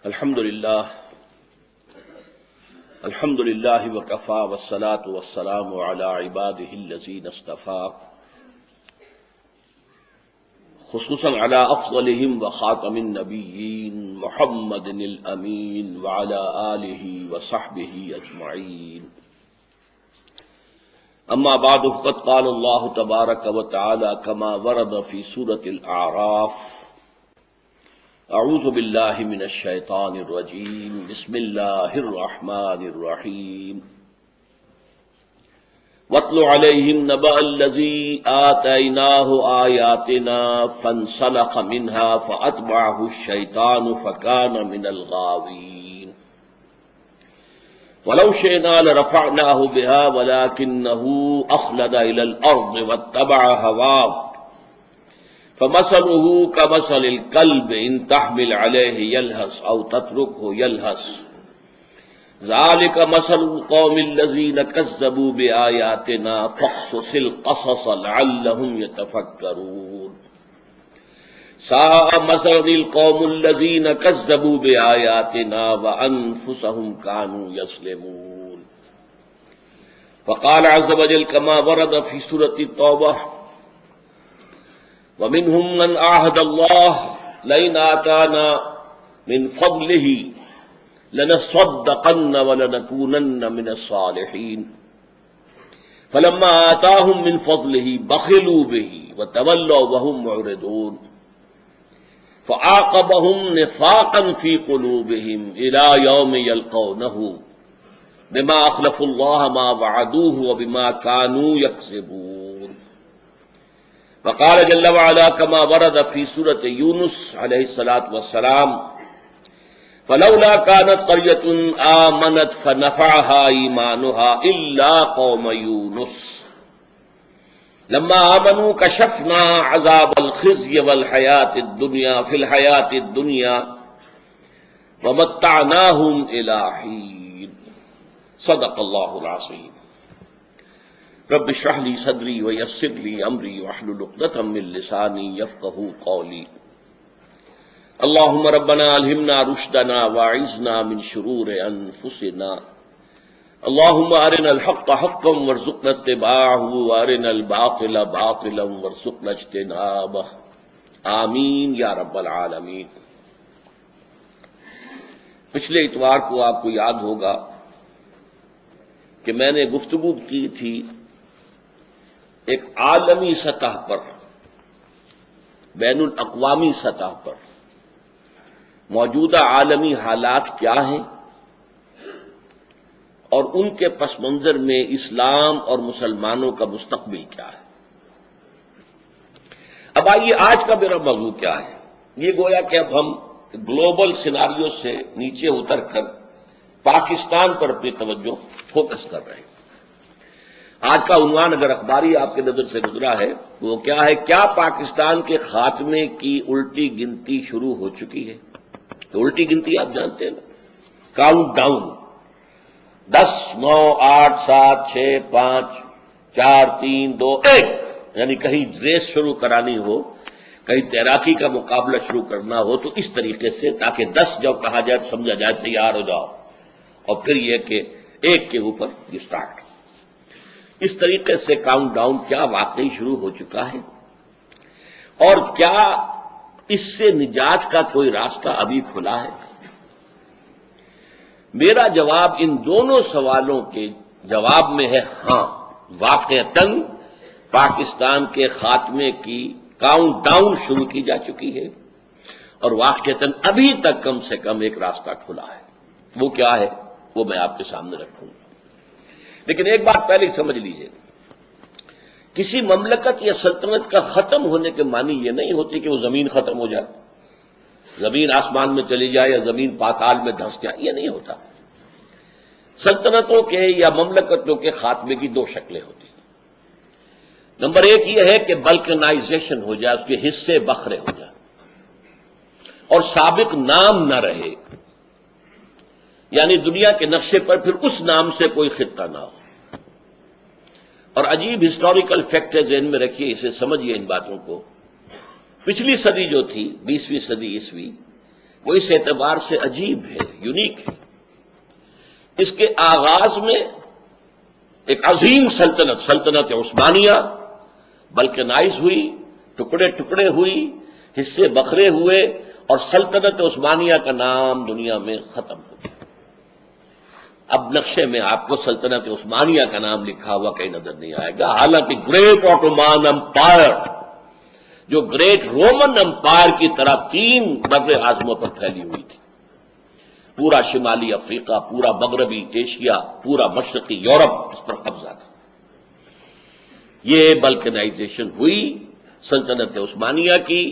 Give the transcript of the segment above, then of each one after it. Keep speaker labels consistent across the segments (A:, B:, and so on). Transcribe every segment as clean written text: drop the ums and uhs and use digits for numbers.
A: الحمد للہ وکفا والصلاة والسلام علی عباده الذین اصطفى خصوصا علی افضلهم وخاتم النبیین محمد الامین وعلی آلہ وصحبہ اجمعین. اما بعد فقد قال اللہ تبارک وتعالی کما ورد فی سورة الاعراف: اعوذ باللہ من الشیطان الرجیم بسم اللہ الرحمن الرحیم. وَاتْلُ عَلَيْهِمْ نَبَأَ الَّذِي آتَيْنَاهُ آيَاتِنَا فَانسَلَخَ مِنْهَا فَأَتْبَعَهُ الشَّيْطَانُ فَكَانَ مِنَ الْغَاوِينَ. وَلَوْ شِئْنَا لَرَفَعْنَاهُ بِهَا وَلَكِنَّهُ أَخْلَدَ إِلَى الْأَرْضِ وَاتَّبَعَ هَوَاهُ فمثله كمثل الكلب إن تحمل عليه يلهث أو تتركه يلهث ذلك مثل القوم الذين كذبوا بآياتنا فاقصص القصص لعلهم يتفكرون. ساء مثل القوم الذين كذبوا بآياتنا وأنفسهم كانوا يظلمون. فقال عز وجل كما ورد في سورة التوبة: وَمِنْهُمْ مَنْ عَاهَدَ اللَّهَ لَئِنْ آتَانَا مِنْ فَضْلِهِ لَنَصَّدَّقَنَّ وَلَنَكُونَنَّ مِنَ الصَّالِحِينَ فَلَمَّا آتَاهُمْ مِنْ فَضْلِهِ بَخِلُوا بِهِ وَتَوَلَّوْا وَهُمْ مُعْرِضُونَ فَعَاقَبَهُمْ نِفَاقًا فِي قُلُوبِهِمْ إِلَى يَوْمِ يَلْقَوْنَهُ بِمَا أَخْلَفُوا اللَّهَ مَا وَعَدُوهُ وَبِمَا كَانُوا يَكْذِبُونَ. وقال جل وعلا كما ورد في سورة يونس علیہ الصلاۃ والسلام: فلولا كانت قرية آمنت فنفعها إيمانها إلا قوم يونس لما آمنوا كشفنا عذاب الخزي والحياة الدنيا في الحياة الدنيا ومتعناهم إلى حين. صدق الله العظيم. رب اشرح لي صدري ويسر لي امري واحلل عقدة من لساني يفقهوا قولي. اللهم ربنا الهمنا رشدنا واعذنا من شرور انفسنا. اللهم ارنا الحق حقا وارزقنا اتباعه وارنا الباطل باطلا وارزقنا اجتنابه. آمین یا رب العالمین. پچھلے اتوار کو آپ کو یاد ہوگا کہ میں نے گفتگو کی تھی ایک عالمی سطح پر، بین الاقوامی سطح پر موجودہ عالمی حالات کیا ہیں اور ان کے پس منظر میں اسلام اور مسلمانوں کا مستقبل کیا ہے. اب آئیے آج کا میرا موضوع کیا ہے. یہ گویا کہ اب ہم گلوبل سیناریو سے نیچے اتر کر پاکستان پر اپنی توجہ فوکس کر رہے ہیں. آج کا عنوان اگر اخباری آپ کے نظر سے گزرا ہے وہ کیا ہے: کیا پاکستان کے خاتمے کی الٹی گنتی شروع ہو چکی ہے؟ تو الٹی گنتی آپ جانتے ہیں نا، کاؤنٹ ڈاؤن، 10 9 8 7 6 5 4 3 2 1، یعنی کہیں ریس شروع کرانی ہو، کہیں تیراکی کا مقابلہ شروع کرنا ہو تو اس طریقے سے، تاکہ 10 جب کہا جائے تو سمجھا جائے تیار ہو جاؤ، اور پھر یہ کہ 1 کے اوپر یہ سٹارٹ. اس طریقے سے کاؤنٹ ڈاؤن کیا واقعی شروع ہو چکا ہے؟ اور کیا اس سے نجات کا کوئی راستہ ابھی کھلا ہے؟ میرا جواب ان دونوں سوالوں کے جواب میں ہے ہاں، واقعتاً پاکستان کے خاتمے کی کاؤنٹ ڈاؤن شروع کی جا چکی ہے، اور واقعتاً ابھی تک کم سے کم ایک راستہ کھلا ہے. وہ کیا ہے وہ میں آپ کے سامنے رکھوں گا. لیکن ایک بات پہلے سمجھ لیجئے، کسی مملکت یا سلطنت کا ختم ہونے کے معنی یہ نہیں ہوتی کہ وہ زمین ختم ہو جائے، زمین آسمان میں چلی جائے یا زمین پاتال میں دھنس جائے، یہ نہیں ہوتا. سلطنتوں کے یا مملکتوں کے خاتمے کی 2 شکلیں ہوتی ہیں. نمبر 1 یہ ہے کہ بلکنائزیشن ہو جائے، اس کے حصے بکھرے ہو جائیں اور سابق نام نہ رہے، یعنی دنیا کے نقشے پر پھر اس نام سے کوئی خطہ نہ ہو. اور عجیب ہسٹوریکل فیکٹ ذہن میں رکھیے، اسے سمجھیے ان باتوں کو. پچھلی صدی جو تھی 20ویں صدی عیسوی، وہ اس اعتبار سے عجیب ہے، یونیک ہے، اس کے آغاز میں ایک عظیم سلطنت عثمانیہ بلکنائز ہوئی، ٹکڑے ٹکڑے ہوئی، حصے بکھرے ہوئے، اور سلطنت عثمانیہ کا نام دنیا میں ختم ہو گیا۔ اب نقشے میں آپ کو سلطنت عثمانیہ کا نام لکھا ہوا کہیں نظر نہیں آئے گا، حالانکہ گریٹ آٹومان امپائر جو گریٹ رومن امپائر کی طرح 3 بر اعظموں پر پھیلی ہوئی تھی، پورا شمالی افریقہ، پورا مغربی ایشیا، پورا مشرقی یورپ اس پر قبضہ تھا۔ یہ بلکنائزیشن ہوئی سلطنت عثمانیہ کی،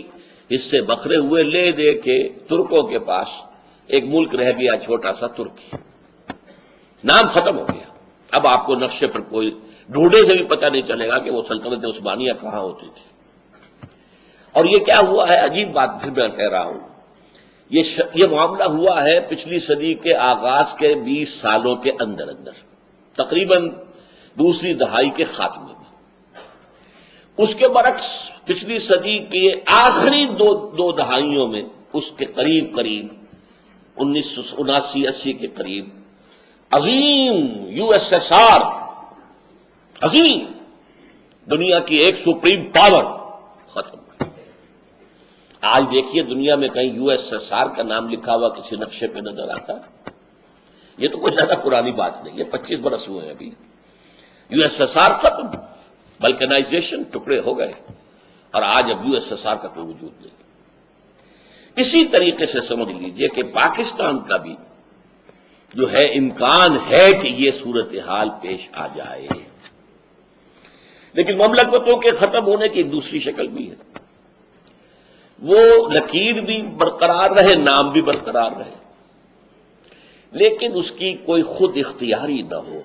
A: حصے بکھرے ہوئے، لے دے کے ترکوں کے پاس ایک ملک رہ گیا چھوٹا سا ترکی، نام ختم ہو گیا۔ اب آپ کو نقشے پر کوئی ڈھونڈے سے بھی پتہ نہیں چلے گا کہ وہ سلطنت عثمانیہ کہاں ہوتی تھی۔ اور یہ کیا ہوا ہے، عجیب بات پھر میں کہہ رہا ہوں، یہ معاملہ ہوا ہے پچھلی صدی کے آغاز کے 20 سالوں کے اندر تقریباً دوسری دہائی کے خاتمے میں۔ اس کے برعکس پچھلی صدی کے آخری دو دہائیوں میں، اس کے قریب 1979-80 کے قریب، عظیم USSR، عظیم دنیا کی ایک سپریم پاور ختم ہوئی۔ آج دیکھیے دنیا میں کہیں USSR کا نام لکھا ہوا کسی نقشے پہ نظر آتا ہے؟ یہ تو کوئی زیادہ پرانی بات نہیں ہے، 25 برس ہوئے ہیں ابھی۔ USSR ختم، بلکنائزیشن، ٹکڑے ہو گئے، اور آج اب USSR کا کوئی وجود نہیں۔ اسی طریقے سے سمجھ لیجئے کہ پاکستان کا بھی جو ہے امکان ہے کہ یہ صورتحال پیش آ جائے، لیکن مملکتوں کے ختم ہونے کی ایک دوسری شکل بھی ہے، وہ لکیر بھی برقرار رہے، نام بھی برقرار رہے، لیکن اس کی کوئی خود اختیاری نہ ہو،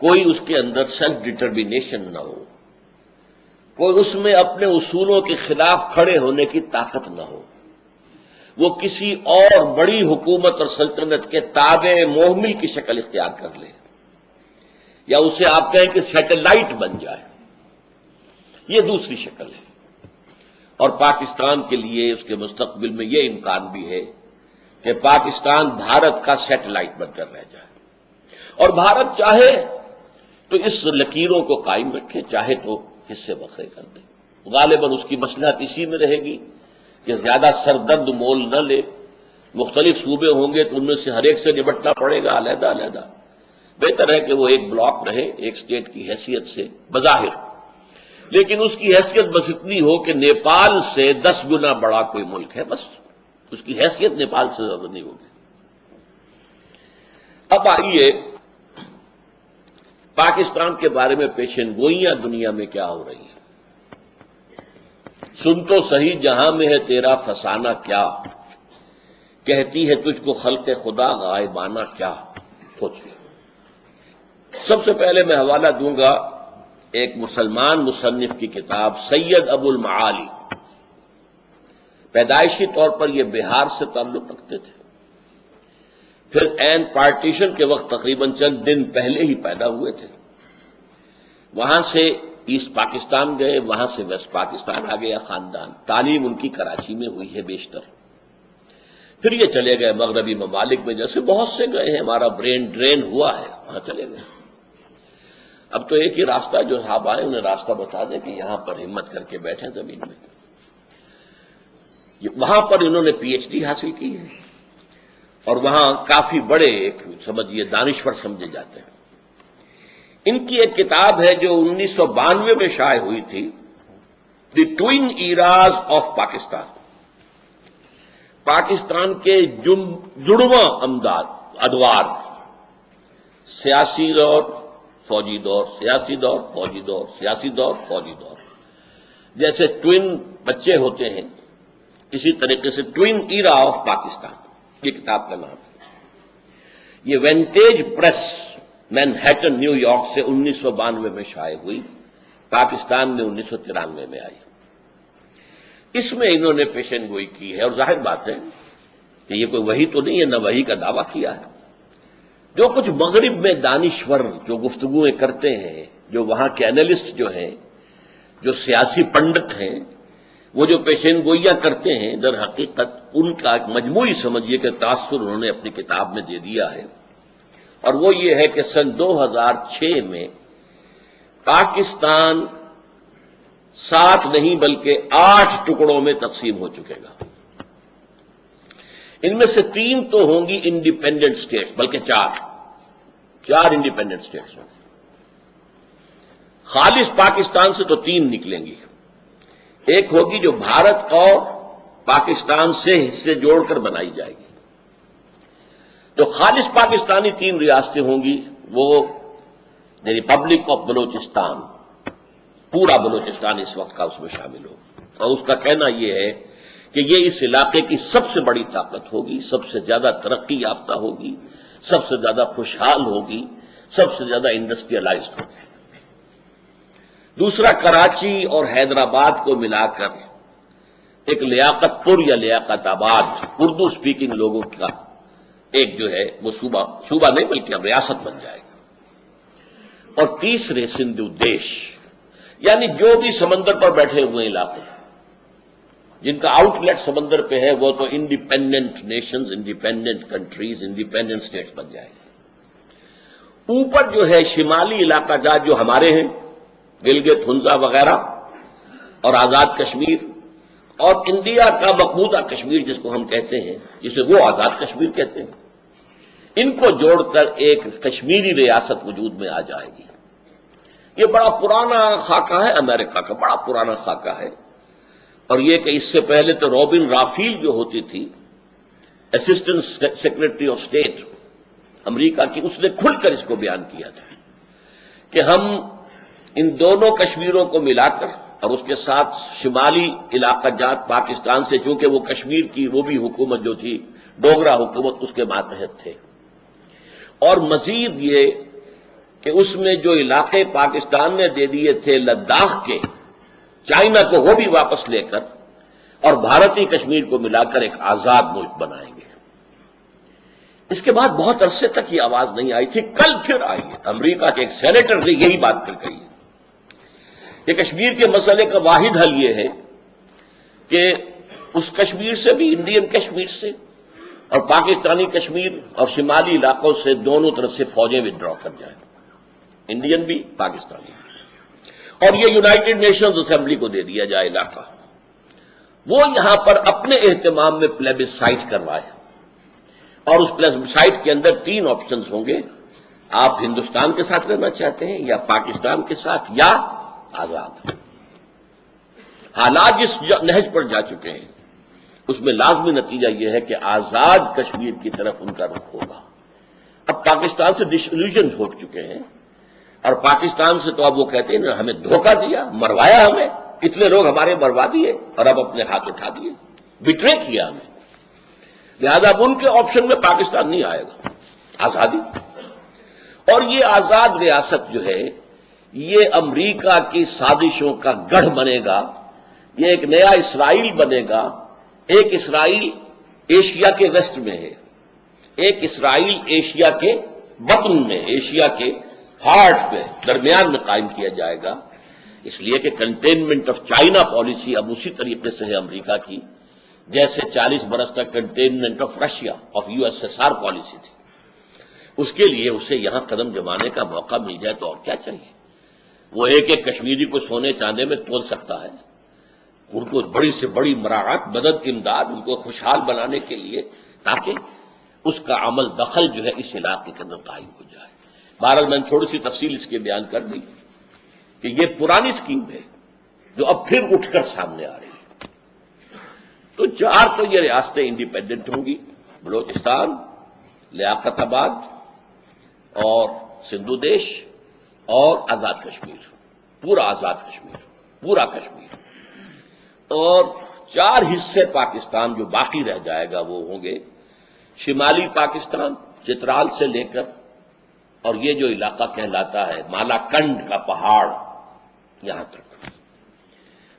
A: کوئی اس کے اندر سیلف ڈٹرمینیشن نہ ہو، کوئی اس میں اپنے اصولوں کے خلاف کھڑے ہونے کی طاقت نہ ہو، وہ کسی اور بڑی حکومت اور سلطنت کے تابع محمل کی شکل اختیار کر لے، یا اسے آپ کہیں کہ سیٹلائٹ بن جائے، یہ دوسری شکل ہے۔ اور پاکستان کے لیے اس کے مستقبل میں یہ امکان بھی ہے کہ پاکستان بھارت کا سیٹلائٹ بن کر رہ جائے، اور بھارت چاہے تو اس لکیروں کو قائم رکھے، چاہے تو حصے بکھرے کر دے۔ غالباً اس کی مصلحت اسی میں رہے گی کہ زیادہ سردرد مول نہ لے، مختلف صوبے ہوں گے تو ان میں سے ہر ایک سے نمٹنا پڑے گا علیحدہ علیحدہ، بہتر ہے کہ وہ ایک بلاک رہے، ایک اسٹیٹ کی حیثیت سے بظاہر، لیکن اس کی حیثیت بس اتنی ہو کہ نیپال سے 10 گنا بڑا کوئی ملک ہے، بس اس کی حیثیت نیپال سے زیادہ نہیں ہوگی۔ اب آئیے پاکستان کے بارے میں پیشن گوئیاں دنیا میں کیا ہو رہی ہیں۔ سن تو صحیح جہاں میں ہے تیرا فسانہ کیا، کہتی ہے تجھ کو خلق خدا غائبانہ کیا، سوچیے۔ سب سے پہلے میں حوالہ دوں گا ایک مسلمان مصنف کی کتاب، سید ابو المعالی، پیدائشی طور پر یہ بہار سے تعلق رکھتے تھے، پھر عین پارٹیشن کے وقت تقریباً چند دن پہلے ہی پیدا ہوئے تھے، وہاں سے ایسٹ پاکستان گئے، وہاں سے ویسٹ پاکستان آ گیا خاندان، تعلیم ان کی کراچی میں ہوئی ہے بیشتر، پھر یہ چلے گئے مغربی ممالک میں، جیسے بہت سے گئے ہیں، ہمارا برین ڈرین ہوا ہے، وہاں چلے گئے۔ اب تو ایک ہی راستہ، جو صاحب آئے انہیں راستہ بتا دیں کہ یہاں پر ہمت کر کے بیٹھیں زمین میں۔ وہاں پر انہوں نے PhD حاصل کی ہے، اور وہاں کافی بڑے ایک سمجھیے دانشور سمجھے جاتے ہیں۔ ان کی ایک کتاب ہے جو 1992 میں شائع ہوئی تھی، the twin eras of Pakistan, Pakistan کے جڑواں ادوار، سیاسی دور، فوجی دور، سیاسی دور، فوجی دور، سیاسی دور، فوجی دور، جیسے ٹوئن بچے ہوتے ہیں اسی طریقے سے ٹوئن ایرا آف پاکستان یہ کتاب کا نام ہے۔ یہ vantage press Manhattan new York سے 1992 میں شائع ہوئی، پاکستان میں 1993 میں آئی۔ اس میں انہوں نے پیشن گوئی کی ہے، اور ظاہر بات ہے کہ یہ کوئی وحی تو نہیں ہے، نہ وحی کا دعویٰ کیا ہے۔ جو کچھ مغرب میں دانشور جو گفتگویں کرتے ہیں، جو وہاں کے اینالسٹ جو ہیں، جو سیاسی پنڈت ہیں، وہ جو پیشن گوئیاں کرتے ہیں، در حقیقت ان کا ایک مجموعی سمجھیے کہ تاثر انہوں نے اپنی کتاب میں دے دیا ہے، اور وہ یہ ہے کہ سن 2006 میں پاکستان 7 نہیں بلکہ 8 ٹکڑوں میں تقسیم ہو چکے گا۔ ان میں سے 3 تو ہوں گی انڈیپینڈنٹ اسٹیٹس، بلکہ 4 انڈیپینڈنٹ اسٹیٹس ہوں گی۔ خالص پاکستان سے تو 3 نکلیں گی، ایک ہوگی جو بھارت اور پاکستان سے حصے جوڑ کر بنائی جائے گی۔ جو خالص پاکستانی 3 ریاستیں ہوں گی وہ دی ریپبلک آف بلوچستان، پورا بلوچستان اس وقت کا اس میں شامل ہو، اور اس کا کہنا یہ ہے کہ یہ اس علاقے کی سب سے بڑی طاقت ہوگی، سب سے زیادہ ترقی یافتہ ہوگی، سب سے زیادہ خوشحال ہوگی، سب سے زیادہ انڈسٹریلائزڈ ہوگی۔ دوسرا کراچی اور حیدرآباد کو ملا کر ایک لیاقت پور یا لیاقت آباد اردو سپیکنگ لوگوں کا ایک جو ہے وہ صوبہ نہیں بلکہ اب ریاست بن جائے گا۔ اور تیسرے سندھ دیش، یعنی جو بھی سمندر پر بیٹھے ہوئے علاقے جن کا آؤٹ لیٹ سمندر پہ ہے وہ تو independent nations, independent countries, independent states بن جائے گا۔ اوپر جو ہے شمالی علاقہ جات جو ہمارے ہیں، گلگت ہنزا وغیرہ اور آزاد کشمیر، اور انڈیا کا مقبوضہ کشمیر جس کو ہم کہتے ہیں، جسے وہ آزاد کشمیر کہتے ہیں، ان کو جوڑ کر ایک کشمیری ریاست وجود میں آ جائے گی۔ یہ بڑا پرانا خاکہ ہے، امریکہ کا بڑا پرانا خاکہ ہے، اور یہ کہ اس سے پہلے تو روبن رافیل جو ہوتی تھی اسسٹنٹ سیکرٹری آف اسٹیٹ امریکہ کی، اس نے کھل کر اس کو بیان کیا تھا کہ ہم ان دونوں کشمیروں کو ملا کر اور اس کے ساتھ شمالی علاقہ جات پاکستان سے، چونکہ وہ کشمیر کی وہ بھی حکومت جو تھی ڈوگرا حکومت اس کے ماتحت تھے، اور مزید یہ کہ اس میں جو علاقے پاکستان نے دے دیے تھے لداخ کے، چائنا کو وہ بھی واپس لے کر اور بھارتی کشمیر کو ملا کر ایک آزاد ملک بنائیں گے۔ اس کے بعد بہت عرصے تک یہ آواز نہیں آئی تھی، کل پھر آئی ہے۔ امریکہ کے ایک سینیٹر نے یہی بات پھر کہی ہے کہ کشمیر کے مسئلے کا واحد حل یہ ہے کہ اس کشمیر سے بھی، انڈین کشمیر سے اور پاکستانی کشمیر اور شمالی علاقوں سے، دونوں طرف سے فوجیں وڈرا کر جائیں، انڈین بھی پاکستانی بھی، اور یہ یونائٹڈ نیشنز اسمبلی کو دے دیا جائے علاقہ۔ وہ یہاں پر اپنے اہتمام میں پلیبسائٹ کروائے، اور اس پلیبسائٹ کے اندر 3 آپشنز ہوں گے، آپ ہندوستان کے ساتھ رہنا چاہتے ہیں یا پاکستان کے ساتھ یا آزاد۔ حالات جس نہج پر جا چکے ہیں اس میں لازمی نتیجہ یہ ہے کہ آزاد کشمیر کی طرف ان کا رخ ہوگا۔ اب پاکستان سے ڈسلیوژن ہو چکے ہیں، اور پاکستان سے تو اب وہ کہتے ہیں ہمیں دھوکہ دیا، مروایا ہمیں، اتنے لوگ ہمارے مروا دیے اور اب اپنے ہاتھ اٹھا دیے، بٹرے کیا ہمیں، لہذا اب ان کے آپشن میں پاکستان نہیں آئے گا، آزادی۔ اور یہ آزاد ریاست جو ہے یہ امریکہ کی سازشوں کا گڑھ بنے گا، یہ ایک نیا اسرائیل بنے گا۔ ایک اسرائیل ایشیا کے ویسٹ میں ہے، ایک اسرائیل ایشیا کے بطن میں، ایشیا کے ہارٹ پہ درمیان میں قائم کیا جائے گا، اس لیے کہ کنٹینمنٹ آف چائنا پالیسی اب اسی طریقے سے ہے امریکہ کی جیسے 40 برس تک containment of Russia of USSR policy تھی۔ اس کے لیے اسے یہاں قدم جمانے کا موقع مل جائے تو اور کیا چاہیے۔ وہ ایک ایک کشمیری کو سونے چاندے میں تول سکتا ہے، ان کو بڑی سے بڑی مراعات، مدد، امداد، ان کو خوشحال بنانے کے لیے، تاکہ اس کا عمل دخل جو ہے اس علاقے کے اندر قائم ہو جائے۔ بہرحال میں نے تھوڑی سی تفصیل اس کے بیان کر دی کہ یہ پرانی اسکیم ہے جو اب پھر اٹھ کر سامنے آ رہی ہے۔ تو 4 تو یہ ریاستیں انڈیپینڈنٹ ہوں گی، بلوچستان، لیاقت آباد اور سندھ دیش اور آزاد کشمیر، پورا آزاد کشمیر، پورا کشمیر، اور 4 حصے پاکستان جو باقی رہ جائے گا وہ ہوں گے شمالی پاکستان، چترال سے لے کر اور یہ جو علاقہ کہلاتا ہے مالاکنڈ کا پہاڑ، یہاں تک،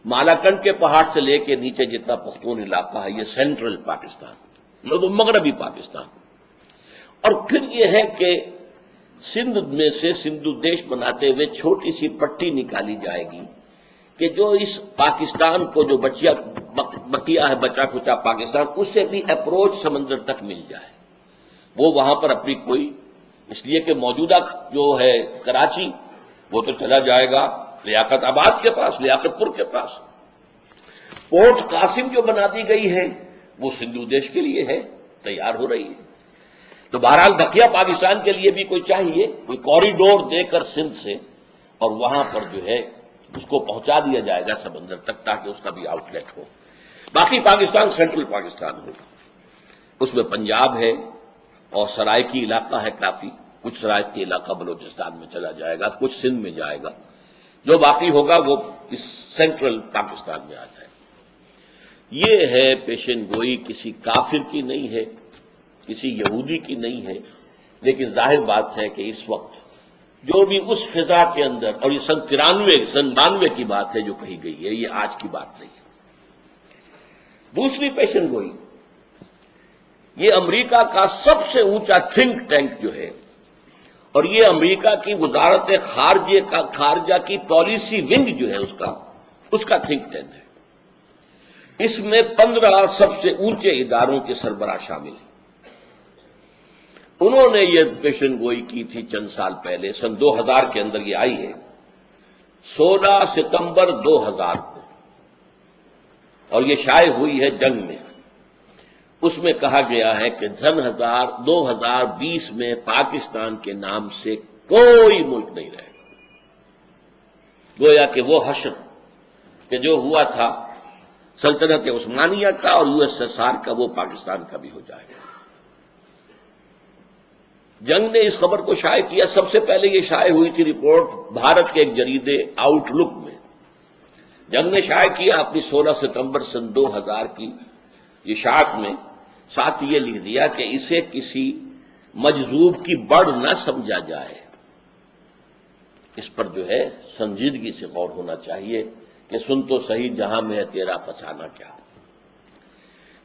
A: مالاکنڈ کے پہاڑ سے لے کے نیچے جتنا پختون علاقہ ہے یہ سینٹرل پاکستان، مغربی پاکستان۔ اور پھر یہ ہے کہ سندھ میں سے سندھ دیش بناتے ہوئے چھوٹی سی پٹی نکالی جائے گی کہ جو اس پاکستان کو جو بقیہ ہے بچا کھچا پاکستان، اسے بھی اپروچ سمندر تک مل جائے، وہ وہاں پر اپنی کوئی، اس لیے کہ موجودہ جو ہے کراچی وہ تو چلا جائے گا لیاقت آباد کے پاس، لیاقت پور کے پاس، پورٹ قاسم جو بنا دی گئی ہے وہ سندھو دیش کے لیے ہے، تیار ہو رہی ہے۔ تو بہرحال بقیہ پاکستان کے لیے بھی کوئی چاہیے، کوئی کوریڈور دے کر سندھ سے، اور وہاں پر جو ہے اس کو پہنچا دیا جائے گا سمندر تک، تاکہ اس کا بھی آؤٹ لیٹ ہو۔ باقی پاکستان سینٹرل پاکستان ہو، اس میں پنجاب ہے اور سرائکی علاقہ ہے کافی، کچھ سرائکی علاقہ بلوچستان میں چلا جائے گا، کچھ سندھ میں جائے گا، جو باقی ہوگا وہ اس سینٹرل پاکستان میں آ جائے گا۔ یہ ہے پیشن گوئی، کسی کافر کی نہیں ہے، کسی یہودی کی نہیں ہے، لیکن ظاہر بات ہے کہ اس وقت جو بھی اس فضا کے اندر، اور یہ سن 92 کی بات ہے جو کہی گئی ہے، یہ آج کی بات نہیں ہے۔ دوسری پیشن گوئی، یہ امریکہ کا سب سے اونچا تھنک ٹینک جو ہے، اور یہ امریکہ کی وزارت خارجہ کی پالیسی ونگ جو ہے اس کا تھنک ٹینک ہے۔ اس میں 15 سب سے اونچے اداروں کے سربراہ شامل ہیں۔ انہوں نے یہ پیشن گوئی کی تھی چند سال پہلے، سن 2000 کے اندر یہ آئی ہے، 16 ستمبر 2000 کو، اور یہ شائع ہوئی ہے جنگ میں۔ اس میں کہا گیا ہے کہ 2020 میں پاکستان کے نام سے کوئی ملک نہیں رہے گا، گویا کہ وہ حشر کہ جو ہوا تھا سلطنت عثمانیہ کا اور USSR کا، وہ پاکستان کا بھی ہو جائے گا۔ جنگ نے اس خبر کو شائع کیا، سب سے پہلے یہ شائع ہوئی تھی رپورٹ بھارت کے ایک جریدے آؤٹ لک میں، جنگ نے شائع کیا اپنی 16 ستمبر سن 2000 کی اشاعت میں، ساتھ یہ لکھ دیا کہ اسے کسی مجذوب کی بڑھ نہ سمجھا جائے، اس پر جو ہے سنجیدگی سے غور ہونا چاہیے کہ سن تو صحیح جہاں میں ہے تیرا فسانہ کیا۔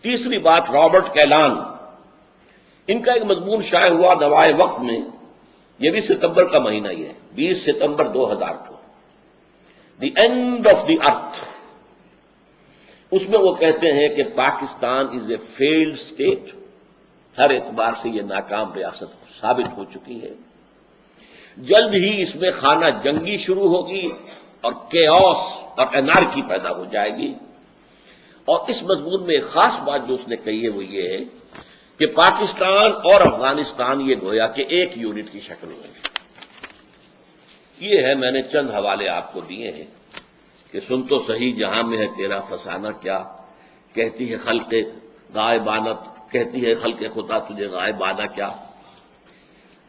A: تیسری بات، رابرٹ کیلان، ان کا ایک مضمون شائع ہوا نوائے وقت میں، یہ بھی ستمبر کا مہینہ ہی ہے، 20 ستمبر 2000 کو، دی اینڈ آف دی ارتھ۔ اس میں وہ کہتے ہیں کہ پاکستان از اے فیلڈ اسٹیٹ، ہر اعتبار سے یہ ناکام ریاست ثابت ہو چکی ہے، جلد ہی اس میں خانہ جنگی شروع ہوگی اور کیوس اور انارکی پیدا ہو جائے گی۔ اور اس مضمون میں ایک خاص بات جو اس نے کہی ہے وہ یہ ہے کہ پاکستان اور افغانستان یہ گویا کہ ایک یونٹ کی شکل میں ہے۔ یہ ہے، میں نے چند حوالے آپ کو دیے ہیں کہ سن تو صحیح جہاں میں ہے تیرا فسانہ کیا، کہتی ہے خلق غائبانہ، کہتی ہے خلق خدا تجھے غائبانہ کیا۔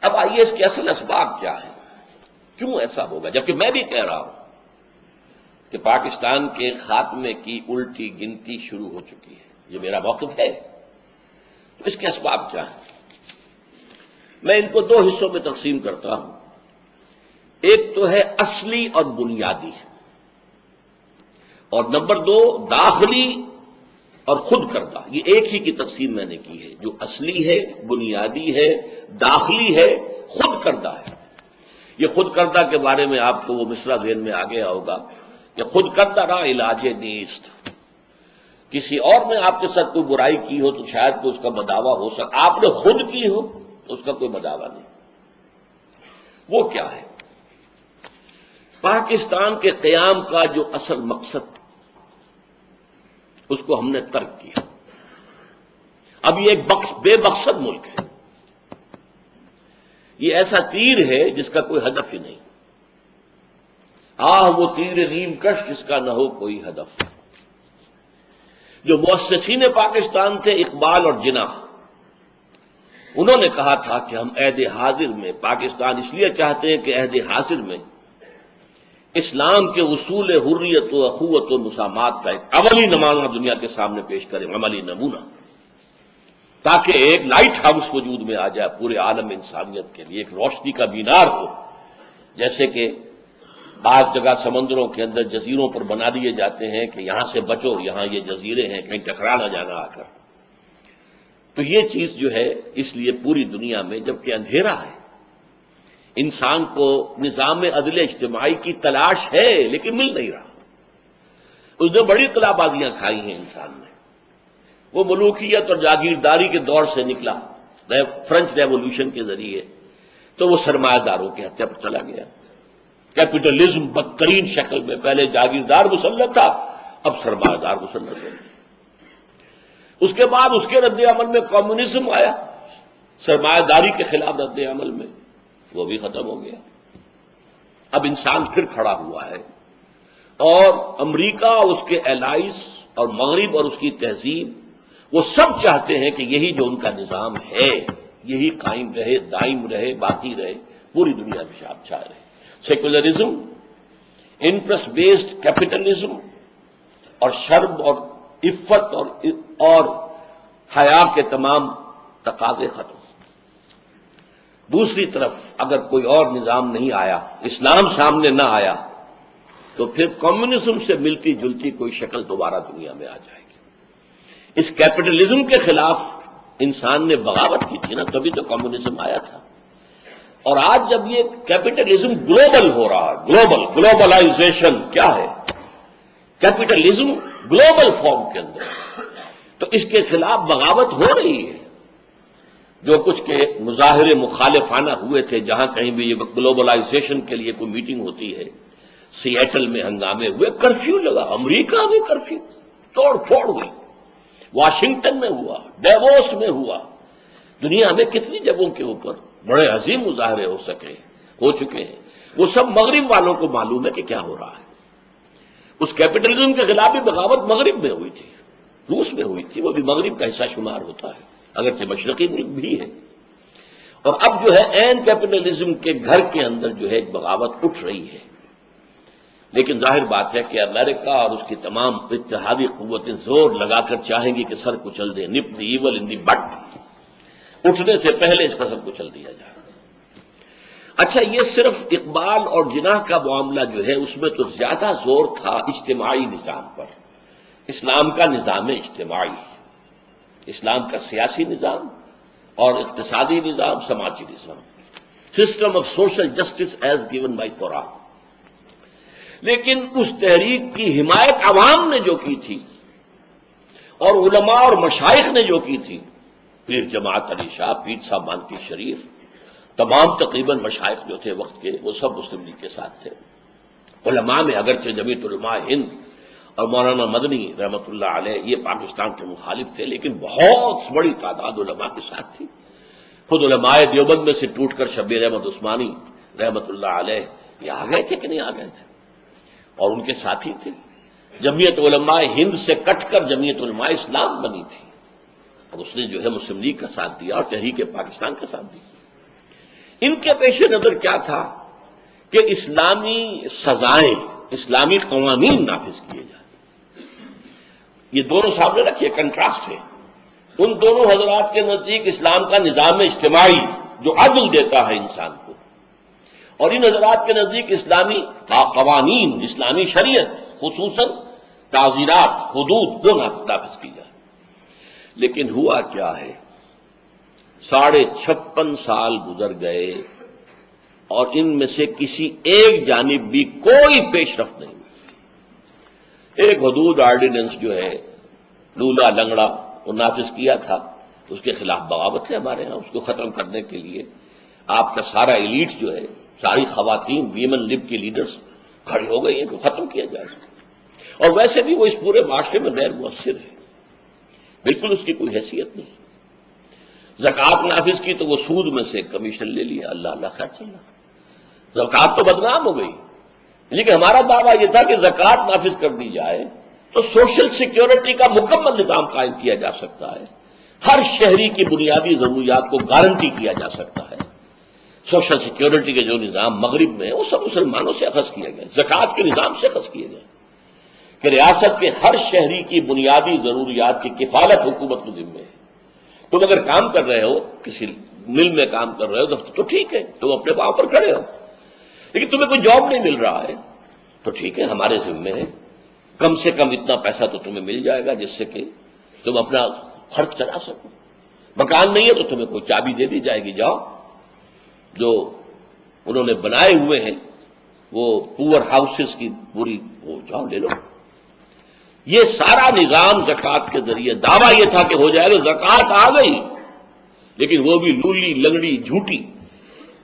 A: اب آئیے اس کے اصل اسباب کیا ہیں، کیوں ایسا ہوگا، جبکہ میں بھی کہہ رہا ہوں کہ پاکستان کے خاتمے کی الٹی گنتی شروع ہو چکی ہے، یہ میرا موقف ہے۔ تو اس کے اسباب کیا ہیں، میں ان کو 2 حصوں میں تقسیم کرتا ہوں۔ ایک تو ہے اصلی اور بنیادی، اور نمبر 2 داخلی اور خود کردہ۔ یہ ایک ہی کی تقسیم میں نے کی ہے، جو اصلی ہے، بنیادی ہے، داخلی ہے، خود کردہ ہے۔ یہ خود کردہ کے بارے میں آپ کو وہ مصرع ذہن میں آ گیا ہوگا کہ خود کردہ را علاج نیست، کسی اور نے آپ کے ساتھ کوئی برائی کی ہو تو شاید کوئی اس کا بداوا ہو سکتا، آپ نے خود کی ہو تو اس کا کوئی بداوا نہیں۔ وہ کیا ہے؟ پاکستان کے قیام کا جو اصل مقصد اس کو ہم نے ترک کیا۔ اب یہ ایک بے مقصد ملک ہے، یہ ایسا تیر ہے جس کا کوئی ہدف ہی نہیں۔ وہ تیر نیم کش جس کا نہ ہو کوئی ہدف۔ جو مؤسسین پاکستان تھے اقبال اور جناح، انہوں نے کہا تھا کہ ہم عہد حاضر میں پاکستان اس لیے چاہتے ہیں کہ عہد حاضر میں اسلام کے اصول حریت و اخوت و مسامات کا ایک عملی نمونہ دنیا کے سامنے پیش کریں، عملی نمونہ، تاکہ ایک لائٹ ہاؤس وجود میں آ جائے پورے عالم انسانیت کے لیے، ایک روشنی کا مینار ہو، جیسے کہ بعض جگہ سمندروں کے اندر جزیروں پر بنا دیے جاتے ہیں کہ یہاں سے بچو، یہاں یہ جزیرے ہیں، کہیں ٹکرا نہ جانا آ کر۔ تو یہ چیز جو ہے اس لیے پوری دنیا میں، جبکہ اندھیرا ہے، انسان کو نظام عدل اجتماعی کی تلاش ہے لیکن مل نہیں رہا۔ اس نے بڑی قلعہ بازیاں کھائی ہیں انسان نے، وہ ملوکیت اور جاگیرداری کے دور سے نکلا فرینچ ریولوشن کے ذریعے، تو وہ سرمایہ داروں کی ہتیا پر چلا گیا۔ کیپٹلزم بدترین شکل میں، پہلے جاگیردار مسلط تھا، اب سرمایہ دار مسلط ہے۔ اس کے بعد اس کے رد عمل میں کمیونزم آیا، سرمایہ داری کے خلاف رد عمل میں، وہ بھی ختم ہو گیا۔ اب انسان پھر کھڑا ہوا ہے، اور امریکہ، اس کے الائز اور مغرب اور اس کی تہذیب، وہ سب چاہتے ہیں کہ یہی جو ان کا نظام ہے یہی قائم رہے، دائم رہے، باقی رہے، پوری دنیا میں چھائے رہے۔ سیکولرزم، انٹرسٹ بیسڈ کیپٹلزم، اور شرم اور عفت اور حیا کے تمام تقاضے ختم۔ دوسری طرف اگر کوئی اور نظام نہیں آیا، اسلام سامنے نہ آیا، تو پھر کمیونزم سے ملتی جلتی کوئی شکل دوبارہ دنیا میں آ جائے گی۔ اس کیپٹلزم کے خلاف انسان نے بغاوت کی تھی نا، تبھی تو کمیونزم آیا تھا۔ اور آج جب یہ کیپٹلزم گلوبل ہو رہا ہے، گلوبلائزیشن کیا ہے؟ کیپٹلزم گلوبل فارم کے اندر، تو اس کے خلاف بغاوت ہو رہی ہے۔ جو کچھ کے مظاہرے مخالفانہ ہوئے تھے، جہاں کہیں بھی یہ گلوبلائزیشن کے لیے کوئی میٹنگ ہوتی ہے، سیئٹل میں ہنگامے ہوئے، کرفیو لگا، امریکہ میں کرفیو، توڑ پھوڑ ہوئی، واشنگٹن میں ہوا، ڈیووس میں ہوا، دنیا میں کتنی جگہوں کے اوپر بڑے عظیم مظاہرے ہو چکے ہیں۔ وہ سب مغرب والوں کو معلوم ہے کہ کیا ہو رہا ہے۔ اس کیپٹلزم کے خلاف بھی بغاوت مغرب میں ہوئی تھی، روس میں ہوئی تھی، وہ بھی مغرب کا حصہ شمار ہوتا ہے، اگرچہ مشرقی ملک بھی ہے۔ اور اب جو ہے این کیپٹلزم کے گھر کے اندر جو ہے ایک بغاوت اٹھ رہی ہے۔ لیکن ظاہر بات ہے کہ امریکہ اور اس کی تمام اتحادی قوتیں زور لگا کر چاہیں گی کہ سر کچل دیں، نپ دی ایول ان دی بٹ، اٹھنے سے پہلے اس کا سر کچل دیا جائے۔ اچھا، یہ صرف اقبال اور جناح کا معاملہ جو ہے اس میں تو زیادہ زور تھا اجتماعی نظام پر۔ اسلام کا نظام اجتماعی، اسلام کا سیاسی نظام اور اقتصادی نظام، سماجی نظام، system of social justice as given by Quran. لیکن اس تحریک کی حمایت عوام نے جو کی تھی، اور علماء اور مشائخ نے جو کی تھی، پیر جماعت علی شاہ، پیر صاحب مانکی شریف، تمام تقریباً مشائخ جو تھے وقت کے، وہ سب مسلم لیگ کے ساتھ تھے۔ علماء میں اگرچہ جمعیت علماء ہند اور مولانا مدنی رحمۃ اللہ علیہ یہ پاکستان کے مخالف تھے، لیکن بہت بڑی تعداد علماء کے ساتھ تھی۔ خود علماء دیوبند میں سے ٹوٹ کر شبیر احمد عثمانی رحمۃ اللہ علیہ یہ آ گئے تھے کہ نہیں آ گئے تھے، اور ان کے ساتھی تھے۔ جمعیت علماء ہند سے کٹ کر جمعیت علماء اسلام بنی تھی، اور اس نے جو ہے مسلم لیگ کا ساتھ دیا اور تحریک پاکستان کا ساتھ دیا۔ ان کے پیش نظر کیا تھا کہ اسلامی سزائیں، اسلامی قوانین نافذ کیے جائیں۔ یہ دونوں سامنے رکھیے، کنٹراسٹ ہے۔ ان دونوں حضرات کے نزدیک اسلام کا نظام اجتماعی جو عدل دیتا ہے انسان کو، اور ان حضرات کے نزدیک اسلامی قوانین، اسلامی شریعت، خصوصاً تعزیرات، حدود، وہ نافذ کی جائے۔ لیکن ہوا کیا ہے، 56.5 سال گزر گئے اور ان میں سے کسی ایک جانب بھی کوئی پیش رفت نہیں ہوئی۔ ایک حدود آرڈیننس جو ہے لولا لنگڑا وہ نافذ کیا تھا، اس کے خلاف بغاوت ہے ہمارے ہاں، اس کو ختم کرنے کے لیے آپ کا سارا ایلیٹ جو ہے، ساری خواتین ویمن لب کی لیڈرز کھڑی ہو گئی ہیں کہ ختم کیا جائے۔ اور ویسے بھی وہ اس پورے معاشرے میں غیر مؤثر ہے، بالکل اس کی کوئی حیثیت نہیں۔ زکوٰۃ نافذ کی تو وہ سود میں سے کمیشن لے لیا، اللہ اللہ خیر صلی اللہ، زکوٰۃ تو بدنام ہو گئی۔ لیکن ہمارا دعویٰ یہ تھا کہ زکوٰۃ نافذ کر دی جائے تو سوشل سیکیورٹی کا مکمل نظام قائم کیا جا سکتا ہے، ہر شہری کی بنیادی ضروریات کو گارنٹی کیا جا سکتا ہے۔ سوشل سیکیورٹی کے جو نظام مغرب میں وہ سب مسلمانوں سے اخذ کیے گئے، زکوٰۃ کے نظام سے اخذ کیے گئے کہ ریاست کے ہر شہری کی بنیادی ضروریات کی کفالت حکومت کے ذمہ ہے۔ تم اگر کام کر رہے ہو، کسی مل میں کام کر رہے ہو تو ٹھیک ہے، تم اپنے پاؤں پر کھڑے ہو، لیکن تمہیں کوئی جاب نہیں مل رہا ہے تو ٹھیک ہے، ہمارے ذمہ ہے، کم سے کم اتنا پیسہ تو تمہیں مل جائے گا جس سے کہ تم اپنا خرچ چلا سکو۔ مکان نہیں ہے تو تمہیں کوئی چابی دے دی جائے گی، جاؤ، جو انہوں نے بنائے ہوئے ہیں وہ پور ہاؤسز کی پوری وہ جاؤ لے لو۔ یہ سارا نظام زکوٰۃ کے ذریعے، دعویٰ یہ تھا کہ ہو جائے گا، زکوٰۃ آ گئی، لیکن وہ بھی لولی لنگڑی جھوٹی،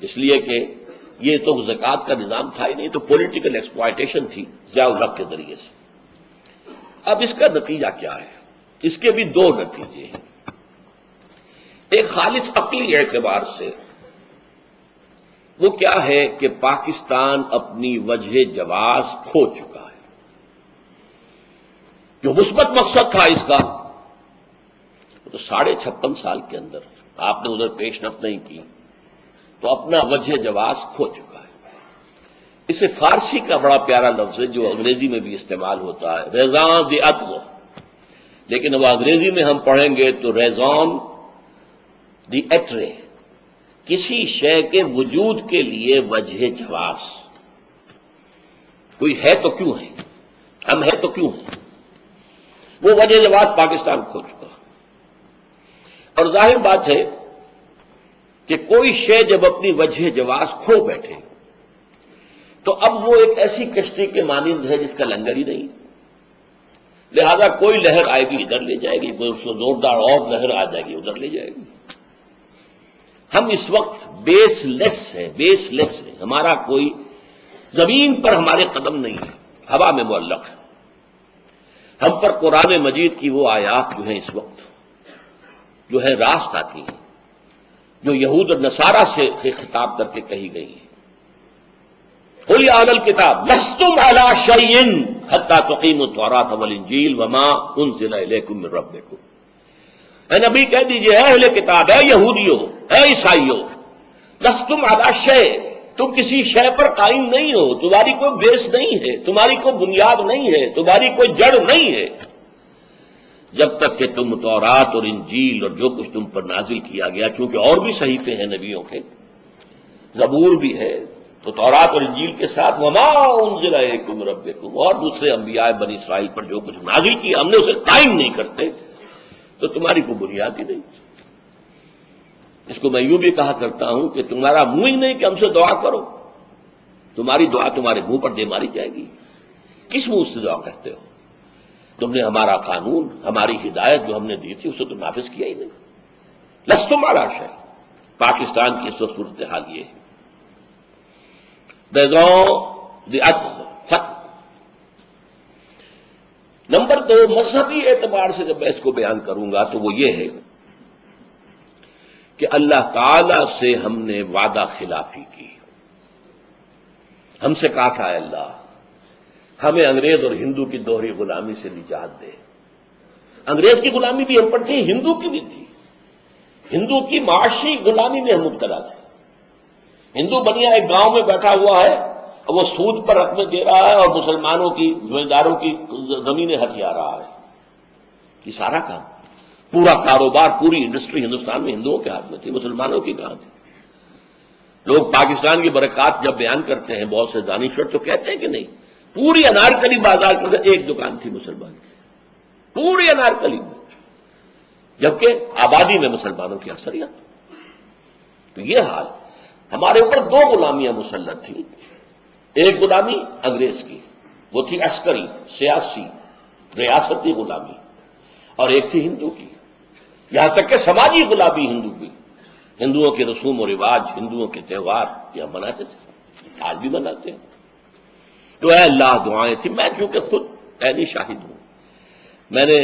A: اس لیے کہ یہ تو زکوٰۃ کا نظام تھا ہی نہیں، تو پولیٹیکل ایکسپلائٹیشن تھی ضیاء الحق کے ذریعے سے۔ اب اس کا نتیجہ کیا ہے؟ اس کے بھی دو نتیجے ہیں۔ ایک خالص عقلی اعتبار سے وہ کیا ہے کہ پاکستان اپنی وجہ جواز کھو چکا ہے۔ جو مثبت مقصد تھا اس کا، تو 56.5 سال کے اندر آپ نے ادھر پیش رفت نہیں کی، تو اپنا وجہ جواز کھو چکا ہے۔ اسے فارسی کا بڑا پیارا لفظ ہے جو انگریزی میں بھی استعمال ہوتا ہے، ریزان دی عطو، لیکن وہ انگریزی میں ہم پڑھیں گے تو ریزان دی ایٹرے، کسی شے کے وجود کے لیے وجہ جواز۔ کوئی ہے تو کیوں ہے، ہم ہے تو کیوں ہیں، وہ وجہ جواز پاکستان کھو چکا۔ اور ظاہر بات ہے کہ کوئی شے جب اپنی وجہ جواز کھو بیٹھے تو اب وہ ایک ایسی کشتی کے مانند ہے جس کا لنگر ہی نہیں، لہذا کوئی لہر آئے گی ادھر لے جائے گی، کوئی اس کو زوردار اور لہر آ جائے گی ادھر لے جائے گی۔ ہم اس وقت بیس لیس ہے، ہمارا کوئی زمین پر ہمارے قدم نہیں ہے، ہوا میں معلق ہے۔ ہم پر قرآن مجید کی وہ آیات جو ہیں اس وقت جو ہے راست آتی ہیں، جو یہود اور نصارہ سے خطاب کر کے کہی گئی ہیں۔ قل یا اہل الکتاب لستم علی شیء حتی تقیموا التوراۃ والانجیل وما انزل الیکم من ربکم۔ اے نبی کہہ دیجئے، اے اہل کتاب، اے یہودیوں، اے عیسائیوں، لستم علی شیء، تم کسی شے پر قائم نہیں ہو، تمہاری کوئی بیس نہیں ہے، تمہاری کوئی بنیاد نہیں ہے، تمہاری کوئی جڑ نہیں ہے، جب تک کہ تم تورات اور انجیل اور جو کچھ تم پر نازل کیا گیا، چونکہ اور بھی صحیفے ہیں نبیوں کے، زبور بھی ہے، تو تورات اور انجیل کے ساتھ وما انزل الیکم من ربکم، اور دوسرے انبیاء بنی اسرائیل پر جو کچھ نازل کیا ہم نے اسے قائم نہیں کرتے، تو تمہاری کوئی بنیاد ہی نہیں۔ اس کو میں یوں بھی کہا کرتا ہوں کہ تمہارا منہ ہی نہیں کہ ہم سے دعا کرو، تمہاری دعا تمہارے منہ پر دے ماری جائے گی۔ کس منہ سے دعا کرتے ہو؟ تم نے ہمارا قانون، ہماری ہدایت جو ہم نے دی تھی اسے تو نافذ کیا ہی نہیں۔ لستم علی شیء، پاکستان کی اس وقت صورتحال یہ ہے۔ نمبر 2، مذہبی اعتبار سے جب میں اس کو بیان کروں گا تو وہ یہ ہے کہ اللہ تعالی سے ہم نے وعدہ خلافی کی۔ ہم سے کہا تھا اے اللہ ہمیں انگریز اور ہندو کی دوہری غلامی سے نجات دے۔ انگریز کی غلامی بھی ہم پر تھی، ہندو کی بھی تھی، ہندو کی معاشی غلامی میں ہم مبتلا تھے۔ ہندو بنیا ایک گاؤں میں بیٹھا ہوا ہے اور وہ سود پر رقمیں دے رہا ہے اور مسلمانوں کی زمینداروں کی زمینیں ہتھیا رہا ہے۔ یہ سارا کام، پورا کاروبار، پوری انڈسٹری ہندوستان میں ہندوؤں کے ہاتھ میں تھی، مسلمانوں کی کہاں تھی؟ لوگ پاکستان کی برکات جب بیان کرتے ہیں بہت سے دانشور تو کہتے ہیں کہ نہیں، پوری انارکلی بازار کے اندر ایک دکان تھی مسلمان کی، پوری انارکلی میں، جبکہ آبادی میں مسلمانوں کی اکثریت۔ تو یہ حال، ہمارے اوپر 2 غلامیاں مسلط تھیں، ایک غلامی انگریز کی، وہ تھی عسکری، سیاسی، ریاستی غلامی، اور ایک تھی ہندو کی، یہاں تک کہ سماجی غلامی ہندو کی۔ ہندوؤں کے رسوم و رواج، ہندوؤں کے تہوار یہ ہم مناتے تھے، آج بھی مناتے ہیں۔ تو اے اللہ دعائیں تھیں۔ میں چونکہ خود عینی شاہد ہوں، میں نے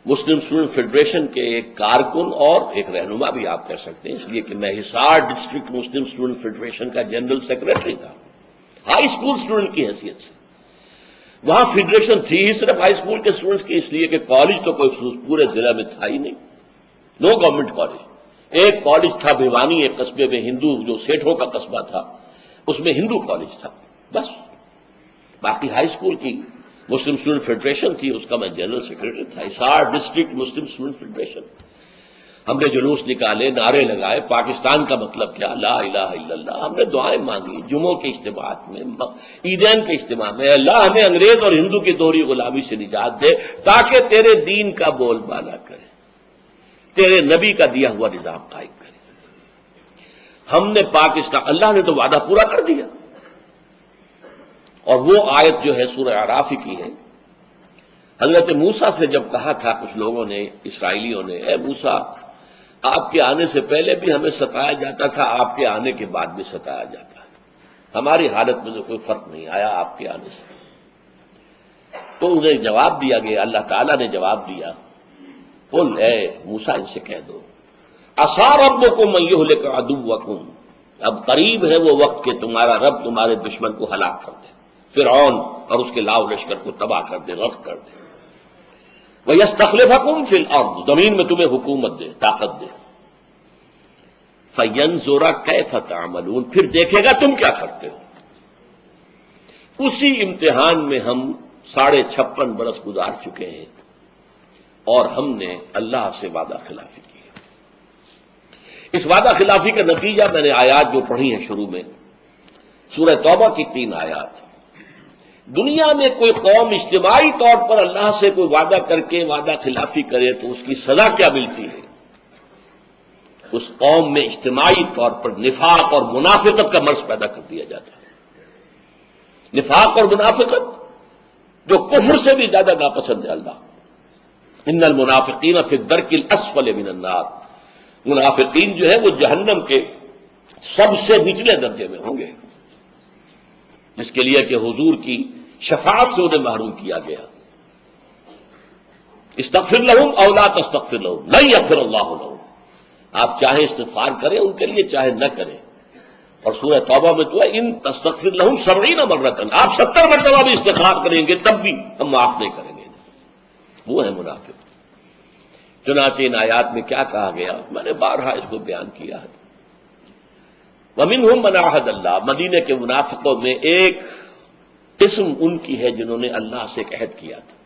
A: مسلم اسٹوڈنٹ فیڈریشن کے ایک کارکن اور ایک رہنما بھی آپ کہہ سکتے ہیں، اس لیے کہ میں حصار ڈسٹرکٹ مسلم اسٹوڈنٹ فیڈریشن کا جنرل سیکرٹری تھا، ہائی اسکول اسٹوڈنٹ کی حیثیت سے۔ وہاں فیڈریشن تھی ہی صرف ہائی اسکول کے اسٹوڈنٹس کی، اس لیے کہ کالج تو کوئی پورے ضلع میں تھا ہی نہیں، نو گورنمنٹ کالج۔ ایک کالج تھا بھیوانی، ایک قصبے میں ہندو، جو سیٹھوں کا قصبہ تھا، اس میں ہندو کالج تھا بس۔ باقی ہائی اسکول کی مسلم اسٹوڈنٹ فیڈریشن تھی، اس کا میں جنرل سیکرٹری تھا، حصار ڈسٹرکٹ مسلم اسٹوڈنٹ فیڈریشن۔ ہم نے جلوس نکالے، نعرے لگائے، پاکستان کا مطلب کیا، لا الہ الا اللہ۔ ہم نے دعائیں مانگی جمعوں کے اجتماعات میں، عیدین کے اجتماع میں، اللہ ہمیں انگریز اور ہندو کی دوہری غلامی سے نجات دے تاکہ تیرے دین کا بول بالا کرے، تیرے نبی کا دیا ہوا نظام قائم کرے۔ ہم نے پاکستان، اللہ نے تو وعدہ پورا کر دیا، اور وہ آیت جو ہے سورہ اعراف کی ہے، حضرت موسیٰ سے جب کہا تھا کچھ لوگوں نے، اسرائیلیوں نے، اے موسیٰ آپ کے آنے سے پہلے بھی ہمیں ستایا جاتا تھا، آپ کے آنے کے بعد بھی ستایا جاتا ہے، ہماری حالت میں تو کوئی فرق نہیں آیا آپ کے آنے سے۔ تو انہیں جواب دیا گیا، اللہ تعالیٰ نے جواب دیا، قل اے موسیٰ ان سے کہہ دو عسیٰ ربکم ان یہلک عدوکم، اب قریب ہے وہ وقت کہ تمہارا رب تمہارے دشمن کو ہلاک کر دے، فرعون اور اس کے لاؤ لشکر کو تباہ کر دے، غرق کر دے، وَيَسْتَخْلِفَكُمْ فِي الْأَرْضِ، زمین میں تمہیں حکومت دے، طاقت دے، فَيَنْظُرَ كَيْفَ تَعْمَلُونَ، پھر دیکھے گا تم کیا کرتے ہو۔ اسی امتحان میں ہم 56.5 برس گزار چکے ہیں اور ہم نے اللہ سے وعدہ خلافی کی ہے۔ اس وعدہ خلافی کا نتیجہ میں نے آیات جو پڑھی ہیں شروع میں، سورہ توبہ کی 3 آیات۔ دنیا میں کوئی قوم اجتماعی طور پر اللہ سے کوئی وعدہ کر کے وعدہ خلافی کرے تو اس کی سزا کیا ملتی ہے؟ اس قوم میں اجتماعی طور پر نفاق اور منافقت کا مرض پیدا کر دیا جاتا ہے۔ نفاق اور منافقت جو کفر سے بھی زیادہ ناپسند ہے اللہ۔ ان المنافقین فی الدرک الاسفل من النار، منافقین جو ہے وہ جہنم کے سب سے نچلے درجے میں ہوں گے، جس کے لیے کہ حضور کی شفاعت سے انہیں محروم کیا گیا۔ استغفر لہم او لا تستغفر لہم لن یغفر اللہ لہم، آپ چاہے استغفار کریں ان کے لیے چاہے نہ کریں، اور سورہ توبہ میں تو ہے ان تستغفر لہم 70 مرۃ، آپ 70 مرتبہ بھی استغفار کریں گے تب بھی ہم معاف نہیں کریں گے۔ وہ ہے منافق۔ چنانچہ ان آیات میں کیا کہا گیا، میں نے بارہا اس کو بیان کیا ہے۔ وَمِنْهُمْ مَنْ عَاهَدَ اللَّهَ، مدینے کے منافقوں میں ایک قسم ان کی ہے جنہوں نے اللہ سے ایک عہد کیا تھا،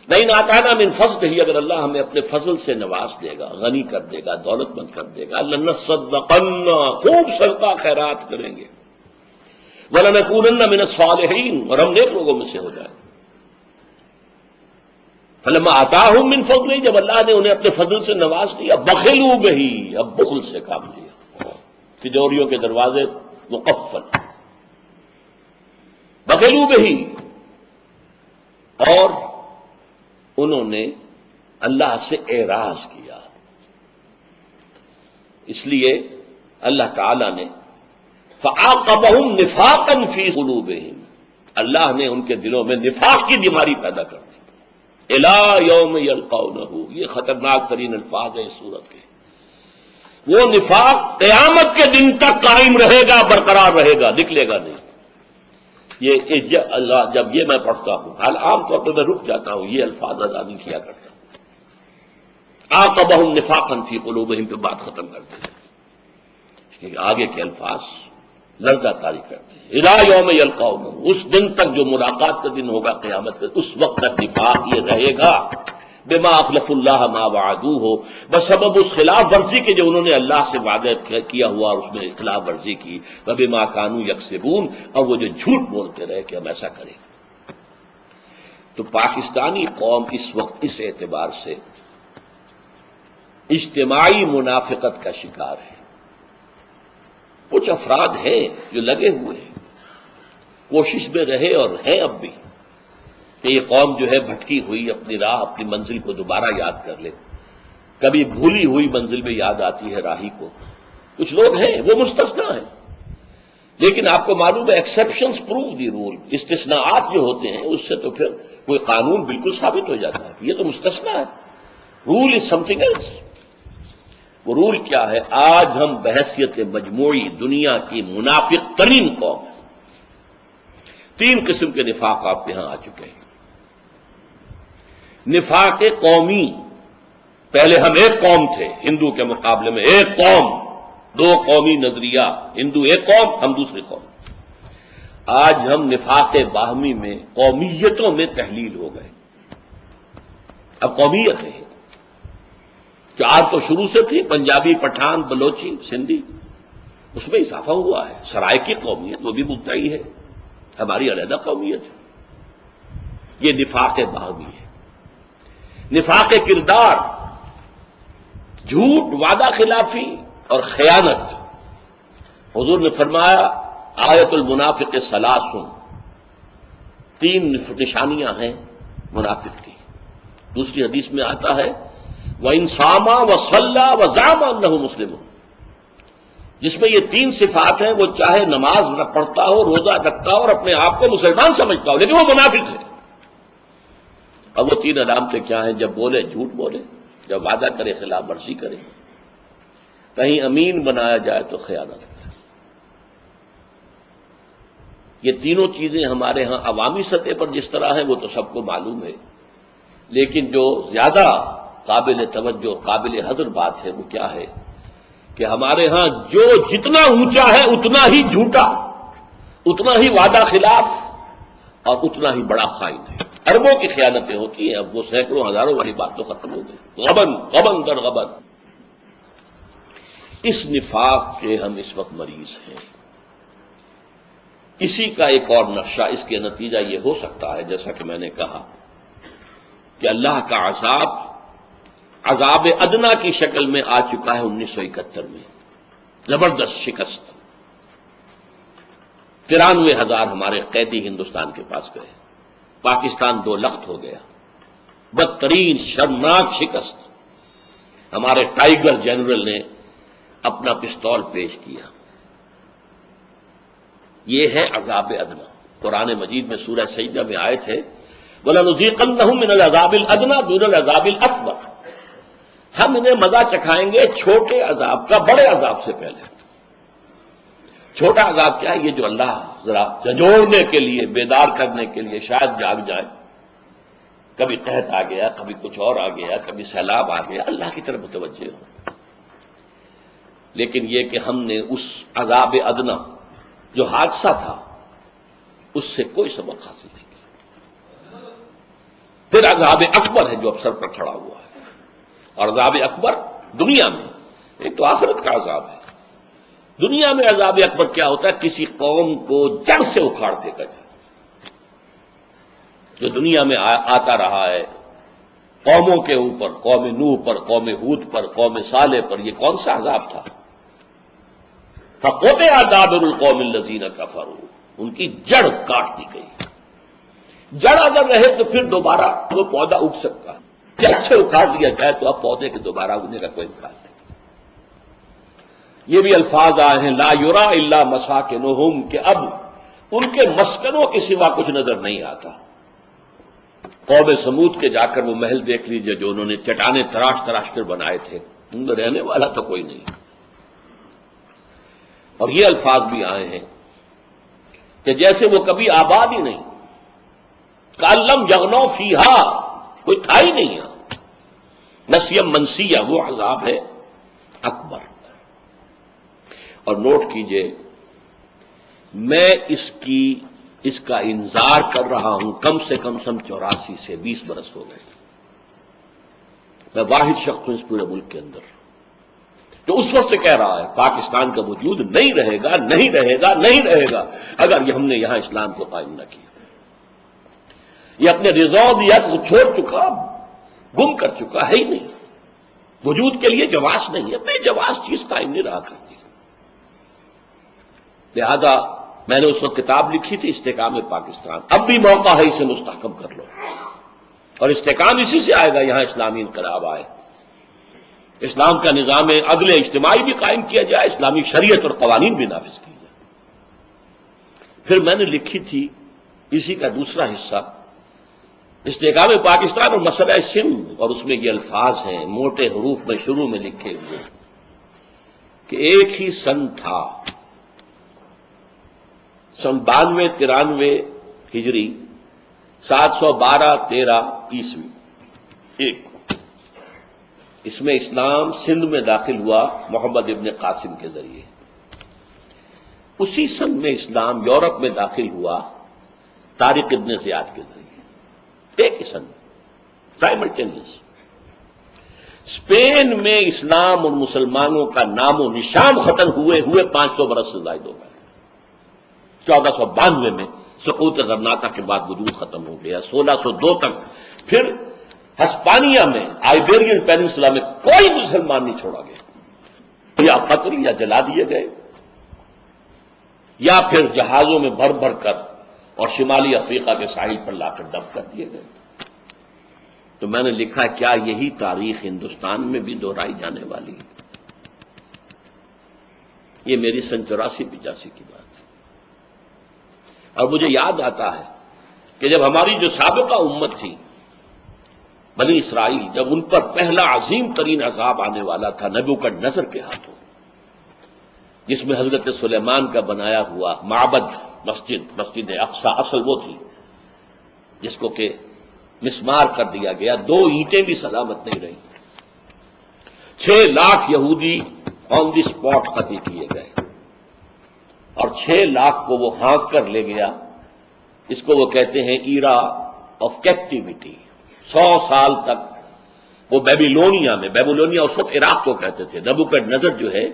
A: لَئِنْ آتَانَا مِنْ فَضْلِهِ، اگر اللہ ہمیں اپنے فضل سے نواز دے گا، غنی کر دے گا، دولت مند کر دے گا، لَنَصَّدَّقَنَّ، خوب صدقہ خیرات کریں گے، وَلَنَكُونَنَّ مِنَ الصَّالِحِينَ، اور ہم نیک لوگوں میں سے ہو جائیں۔ فَلَمَّا آتَاهُم مِّن فَضْلِهِ، جب اللہ نے انہیں اپنے فضل سے نواز دیا، بخلوا بِهِ، اب بخل سے کام لیا، تجوریوں کے دروازے مقفل، بخلوا بِهِ، اور انہوں نے اللہ سے اعراض کیا۔ اس لیے اللہ تعالی نے فَعَاقَبَهُمْ نِفَاقًا فِي قُلُوبِهِمْ، اللہ نے ان کے دلوں میں نفاق کی بیماری پیدا کر دی۔ اِلَىٰ يَوْمِ يَلْقَوْنَهُ، یہ خطرناک ترین الفاظ ہیں اس صورت کے۔ وہ نفاق قیامت کے دن تک قائم رہے گا، برقرار رہے گا، نکلے گا نہیں۔ جب یہ میں پڑھتا ہوں، حال عام طور پر میں رک جاتا ہوں، یہ الفاظ ادا نہیں کیا کرتا ہوں۔ عَاقَبَهُمْ نِفَاقًا فِي قُلُوبِهِمْ پہ بات ختم کر دیتے ہیں، آگے کے الفاظ لرزہ طاری کرتے ہیں۔ اِلَىٰ يَوْمِ يَلْقَوْنَهُ، اس دن تک جو ملاقات کا دن ہوگا قیامت کا، اس وقت تک نفاق یہ رہے گا، بما اخلف اللہ ما وعدوہ، بسبب اس خلاف ورزی کے جو انہوں نے اللہ سے وعدہ کیا ہوا اور اس میں خلاف ورزی کی، وبما کانوا یکسبون، اور وہ جو جھوٹ بولتے رہے کہ ہم ایسا کریں۔ تو پاکستانی قوم اس وقت اس اعتبار سے اجتماعی منافقت کا شکار ہے۔ کچھ افراد ہیں جو لگے ہوئے ہیں، کوشش میں رہے اور ہیں اب بھی، کہ یہ قوم جو ہے بھٹکی ہوئی اپنی راہ، اپنی منزل کو دوبارہ یاد کر لے۔ کبھی بھولی ہوئی منزل میں یاد آتی ہے راہی کو۔ کچھ لوگ ہیں وہ مستثنیٰ ہیں، لیکن آپ کو معلوم ہے ایکسیپشنز پروو دی رول، استثناءات جو ہوتے ہیں اس سے تو پھر کوئی قانون بالکل ثابت ہو جاتا ہے، یہ تو مستثنیٰ ہے، رول از سم تھنگ ایلس۔ وہ رول کیا ہے؟ آج ہم بحیثیت مجموعی دنیا کی منافق ترین قوم ہے۔ 3 قسم کے نفاق آپ کے ہاں آ چکے ہیں۔ نفاق قومی، پہلے ہم ایک قوم تھے، ہندو کے مقابلے میں ایک قوم، 2 قومی نظریہ، ہندو ایک قوم، ہم دوسری قوم۔ آج ہم نفاق باہمی میں قومیتوں میں تحلیل ہو گئے، اب قومیت ہے۔ 4 تو شروع سے تھی، پنجابی، پٹھان، بلوچی، سندھی، اس میں اضافہ ہوا ہے۔ سرائکی قومیت وہ بھی مدعی ہے، ہماری علیحدہ قومیت ہے۔ یہ نفاق باہمی ہے۔ نفاق کردار، جھوٹ، وعدہ خلافی اور خیانت۔ حضور نے فرمایا آیت المنافق ثلاث، 3 نشانیاں ہیں منافق کی۔ دوسری حدیث میں آتا ہے وَإِنْ صَامَ وَصَلَّى وَزَعَمَ أَنَّهُ مُسْلِمٌ، جس میں یہ تین صفات ہیں، وہ چاہے نماز نہ پڑھتا ہو، روزہ رکھتا ہو اور اپنے آپ کو مسلمان سمجھتا ہو، لیکن وہ منافق ہے۔ اب وہ تین علامتیں کیا ہیں؟ جب بولے جھوٹ بولے، جب وعدہ کرے خلاف ورزی کرے، کہیں امین بنایا جائے تو خیانت کرے۔ یہ تینوں چیزیں ہمارے ہاں عوامی سطح پر جس طرح ہیں وہ تو سب کو معلوم ہے، لیکن جو زیادہ قابل توجہ قابل حذر بات ہے وہ کیا ہے کہ ہمارے ہاں جو جتنا اونچا ہے اتنا ہی جھوٹا، اتنا ہی وعدہ خلاف اور اتنا ہی بڑا خائن ہے۔ اربوں کی خیانتیں ہوتی ہیں، اب وہ سینکڑوں ہزاروں والی بات تو ختم ہو گئی، غبن در غبن۔ اس نفاق کے ہم اس وقت مریض ہیں۔ اسی کا ایک اور نقشہ، اس کے نتیجہ یہ ہو سکتا ہے جیسا کہ میں نے کہا کہ اللہ کا عذاب ادنا کی شکل میں آ چکا ہے 1971 میں، زبردست شکست۔ 93,000 ہمارے قیدی ہندوستان کے پاس گئے، پاکستان 2 لخت ہو گیا، بدترین شرمناک شکست۔ ہمارے ٹائیگر جنرل نے اپنا پستول پیش کیا۔ یہ ہے عذاب ادنا۔ قرآن مجید میں سورہ سجدہ میں آئے تھے وَلَنُذِيقَنَّهُم مِّنَ الْعَذَابِ الْأَدْنَىٰ دُونَ الْعَذَابِ الْأَكْبَرِ، ہم انہیں مزہ چکھائیں گے چھوٹے عذاب کا بڑے عذاب سے پہلے۔ چھوٹا عذاب کیا ہے؟ یہ جو اللہ ذرا جھنجھوڑنے کے لیے، بیدار کرنے کے لیے شاید جاگ جائے، کبھی قحط آ گیا، کبھی کچھ اور آ گیا، کبھی سیلاب آ گیا، اللہ کی طرف متوجہ ہو۔ لیکن یہ کہ ہم نے اس عذاب ادنا جو حادثہ تھا اس سے کوئی سبق حاصل نہیں کیا۔ پھر عذاب اکبر ہے جو اب سر پر کھڑا ہوا ہے، اور عذاب اکبر دنیا میں، ایک تو آخرت کا عذاب ہے۔ دنیا میں عذاب اکبر کیا ہوتا ہے؟ کسی قوم کو جڑ سے اکھاڑ دے گا، جو دنیا میں آتا رہا ہے قوموں کے اوپر، قوم نوح پر، قوم ہود پر، قوم صالح پر۔ یہ کون سا عذاب تھا؟ فَقُطِعَ دَابِرُ الْقَوْمِ الَّذِينَ كَفَرُوا، ان کی جڑ کاٹ دی گئی۔ جڑ اگر رہے تو پھر دوبارہ وہ پودا اگ سکتا ہے، جڑ سے اکھاڑ لیا جائے تو اب پودے کے دوبارہ اگنے کا کوئی امکان نہیں۔ یہ بھی الفاظ آئے ہیں لا یرا الا مساکنہم، کہ اب ان کے مسکنوں کے سوا کچھ نظر نہیں آتا۔ قوم سمود کے جا کر وہ محل دیکھ لیجئے جو انہوں نے چٹانیں تراش تراش کر بنائے تھے، ان میں رہنے والا تو کوئی نہیں۔ اور یہ الفاظ بھی آئے ہیں کہ جیسے وہ کبھی آباد ہی نہیں، کأن لم یغنوا فیہا، کوئی تھا ہی نہیں یہاں۔ نسیم منسیہ، وہ عذاب ہے اکبر۔ اور نوٹ کیجئے، میں اس کا انذار کر رہا ہوں کم سے کم 84 سے 20 برس ہو گئے۔ میں واحد شخص ہوں اس پورے ملک کے اندر جو اس وقت سے کہہ رہا ہے پاکستان کا وجود نہیں رہے گا، نہیں رہے گا، نہیں رہے گا اگر ہم نے یہاں اسلام کو قائم نہ کیا۔ یہ اپنے رضاعیت کو چھوڑ چکا، گم کر چکا ہے ہی نہیں، وجود کے لیے جواز نہیں ہے، بے جواز چیز قائم نہیں رہا کرتی۔ لہذا میں نے اس وقت کتاب لکھی تھی استحکام پاکستان، اب بھی موقع ہے اسے مستحکم کر لو، اور استحکام اسی سے آئے گا یہاں اسلامی انقلاب آئے، اسلام کا نظام عدل اجتماعی بھی قائم کیا جائے، اسلامی شریعت اور قوانین بھی نافذ کی جائے۔ پھر میں نے لکھی تھی اسی کا دوسرا حصہ استحکام پاکستان اور مسئلہ سندھ، اور اس میں یہ الفاظ ہیں موٹے حروف میں شروع میں لکھے ہوئے کہ ایک ہی سن تھا، سن 92-93 ہجری، 712-13 عیسوی، ایک اس میں اسلام سندھ میں داخل ہوا محمد ابن قاسم کے ذریعے۔ اسی سن میں اسلام یورپ میں داخل ہوا طارق ابن زیاد کے ذریعے، ایک ہی سن، سائملٹینیس۔ اسپین میں اسلام اور مسلمانوں کا نام و نشان ختم ہوئے 500 برس سے زائد ہو گئے۔ 1492 میں سقوط غرناطہ کے بعد وجود ختم ہو گیا، 1602 تک پھر ہسپانیہ میں آئیبیرین پیننسلا میں کوئی مسلمان نہیں چھوڑا گیا، یا قتل یا جلا دیے گئے، یا پھر جہازوں میں بھر بھر کر اور شمالی افریقہ کے ساحل پر لا کر دب کر دیے گئے۔ تو میں نے لکھا کیا یہی تاریخ ہندوستان میں بھی دہرائی جانے والی ہے؟ یہ میری 84-85 کی بات ہے۔ اور مجھے یاد آتا ہے کہ جب ہماری جو سابقہ امت تھی بنی اسرائیل، جب ان پر پہلا عظیم ترین عذاب آنے والا تھا نبوکدنضر کے ہاتھوں، جس میں حضرت سلیمان کا بنایا ہوا معبد مسجد اقصی اصل وہ تھی جس کو کہ مسمار کر دیا گیا، 2 اینٹیں بھی سلامت نہیں رہی، 6 لاکھ یہودی آن دی اسپاٹ قتل کیے گئے، اور 6 لاکھ کو وہ ہانک کر لے گیا۔ اس کو وہ کہتے ہیں ایرا آف کیپٹیوٹی، 100 سال تک وہ بیبیلونیا اس وقت عراق کو کہتے تھے۔ نبوکدنضر جو ہے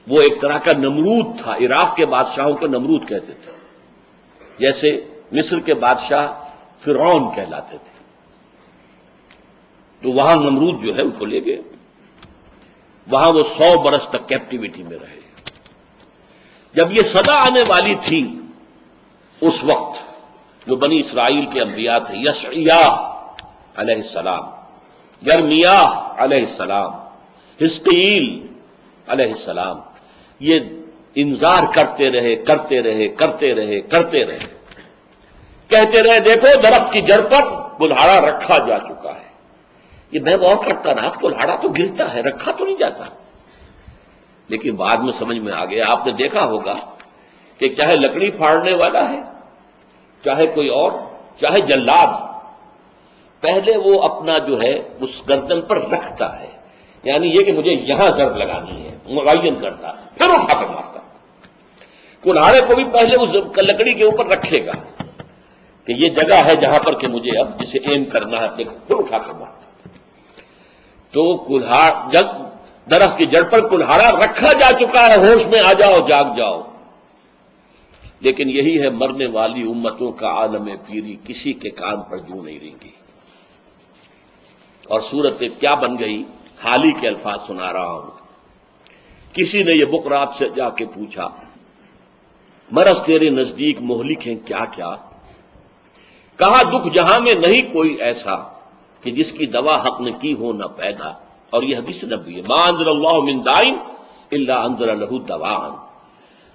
A: وہ ایک طرح کا نمرود تھا، عراق کے بادشاہوں کو نمرود کہتے تھے، جیسے مصر کے بادشاہ فرعون کہلاتے تھے۔ تو وہاں نمرود جو ہے ان کو لے گئے، وہاں وہ 100 برس تک کیپٹیوٹی میں رہے۔ جب یہ سزا آنے والی تھی اس وقت جو بنی اسرائیل کے انبیاء تھے، یشعیاہ علیہ السلام، یرمیاہ علیہ السلام، حزقیل علیہ السلام، یہ انذار کرتے رہے کہتے رہے دیکھو درخت کی جڑ پر کلہاڑا رکھا جا چکا ہے۔ یہ میں غور کرتا رہا، کلہاڑا تو گرتا ہے، رکھا تو نہیں جاتا۔ لیکن بعد میں سمجھ میں آ گیا، آپ نے دیکھا ہوگا کہ چاہے لکڑی پھاڑنے والا ہے، چاہے کوئی اور، چاہے جلاد، پہلے وہ اپنا جو ہے اس گردن پر رکھتا ہے، یعنی یہ کہ مجھے یہاں ضرب لگانی ہے، معین کرتا، پھر اٹھا کر مارتا۔ کلہاڑے کو بھی پہلے اس لکڑی کے اوپر رکھے گا کہ یہ جگہ ہے جہاں پر کہ مجھے اب جسے ایم کرنا ہے، پھر اٹھا کر مارتا۔ تو جب درخت کی جڑ پر کلہاڑا رکھا جا چکا ہے، ہوش میں آ جاؤ، جاگ جاؤ۔ لیکن یہی ہے مرنے والی امتوں کا عالم پیری، کسی کے کان پر جوں نہیں رینگی۔ اور صورت کیا بن گئی، حال ہی کے الفاظ سنا رہا ہوں۔ کسی نے یہ بقرات سے جا کے پوچھا، مرض تیرے نزدیک مہلک ہیں کیا کیا؟ کہا دکھ جہاں میں نہیں کوئی ایسا کہ جس کی دوا حق نے کی ہو نہ پیدا۔ اور یہ حدیث نبوی ہے، ما انزل اللہ من دائن الا انزل لہ دواء،